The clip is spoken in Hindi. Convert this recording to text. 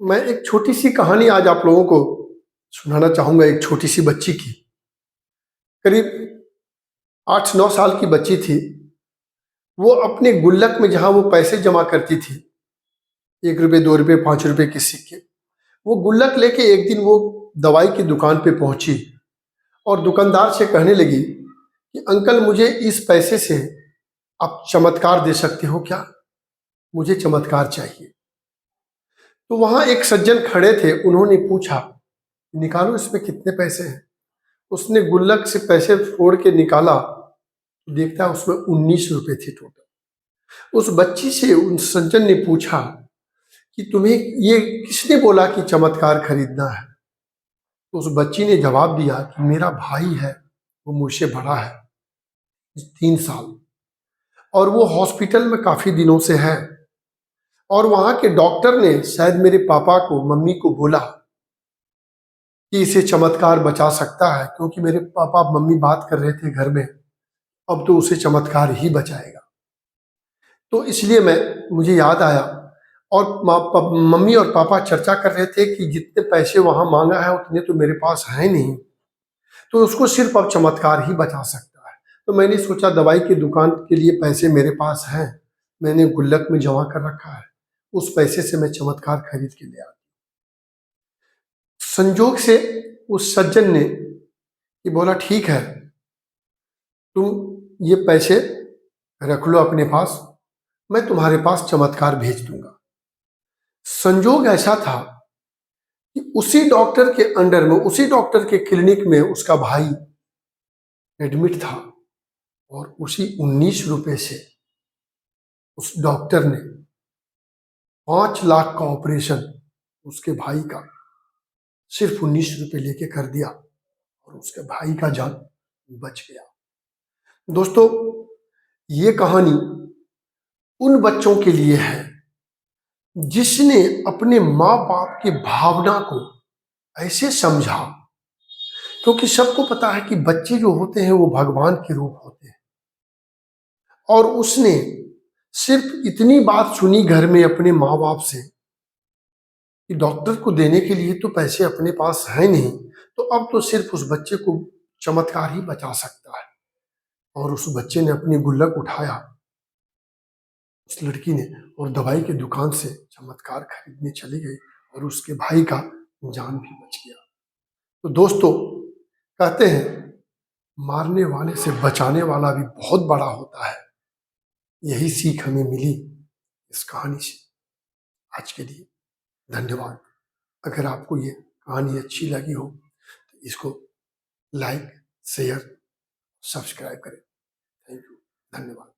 मैं एक छोटी-सी कहानी आज आप लोगों को सुनाना चाहूँगा, एक छोटी-सी बच्ची की। करीब 8-9 साल की बच्ची थी। वो अपने गुल्लक में जहाँ वो पैसे जमा करती थी, ₹1, ₹2, ₹5 के सिक्के, वो गुल्लक लेके एक दिन वो दवाई की दुकान पे पहुँची और दुकानदार से कहने लगी कि अंकल, मुझे इस पैसे से आप चमत्कार दे सकते हो क्या? मुझे चमत्कार चाहिए। तो वहाँ एक सज्जन खड़े थे, उन्होंने पूछा, निकालो इसमें कितने पैसे हैं? उसने गुल्लक से पैसे फोड़ के निकाला, देखता है उसमें ₹19 थे टोटल। उस बच्ची से उन सज्जन ने पूछा कि तुम्हें ये किसने बोला कि चमत्कार खरीदना है? तो उस बच्ची ने जवाब दिया कि मेरा भाई है, वो मुझसे बड़ा है 3 साल, और वो हॉस्पिटल में काफी दिनों से है, और वहां के डॉक्टर ने शायद मेरे पापा को, मम्मी को बोला कि इसे चमत्कार बचा सकता है, क्योंकि मेरे पापा मम्मी बात कर रहे थे घर में, अब तो उसे चमत्कार ही बचाएगा। तो इसलिए मुझे याद आया, और मम्मी और पापा चर्चा कर रहे थे कि जितने पैसे वहां मांगा है उतने तो मेरे पास है नहीं, तो उसको सिर्फ अब चमत्कार ही बचा सकता है। तो मैंने सोचा दवाई की दुकान के लिए पैसे मेरे पास हैं, मैंने गुल्लक में जमा कर रखा है, उस पैसे से मैं चमत्कार खरीद के ले आता। संजोग से उस सज्जन ने कि बोला ठीक है, तुम ये पैसे रख लो अपने पास, मैं तुम्हारे पास चमत्कार भेज दूंगा। संजोग ऐसा था कि उसी डॉक्टर के अंडर में, उसी डॉक्टर के क्लिनिक में उसका भाई एडमिट था, और उसी ₹19 से उस डॉक्टर ने 5 लाख का ऑपरेशन उसके भाई का सिर्फ ₹19 लेके कर दिया, और उसके भाई का जान बच गया। दोस्तों, ये कहानी उन बच्चों के लिए है जिसने अपने माँ बाप की भावना को ऐसे समझा, क्योंकि सबको पता है कि बच्चे जो होते हैं वो भगवान के रूप होते हैं, और उसने सिर्फ इतनी बात सुनी घर में अपने माँ बाप से कि डॉक्टर को देने के लिए तो पैसे अपने पास है नहीं, तो अब तो सिर्फ उस बच्चे को चमत्कार ही बचा सकता है। और उस बच्चे ने अपनी गुल्लक उठाया, उस लड़की ने, और दवाई की दुकान से चमत्कार खरीदने चली गई, और उसके भाई का जान भी बच गया। तो दोस्तों, कहते हैं मारने वाले से बचाने वाला भी बहुत बड़ा होता है। यही सीख हमें मिली इस कहानी से। आज के लिए धन्यवाद। अगर आपको ये कहानी अच्छी लगी हो तो इसको लाइक, शेयर, सब्सक्राइब करें। थैंक यू, धन्यवाद।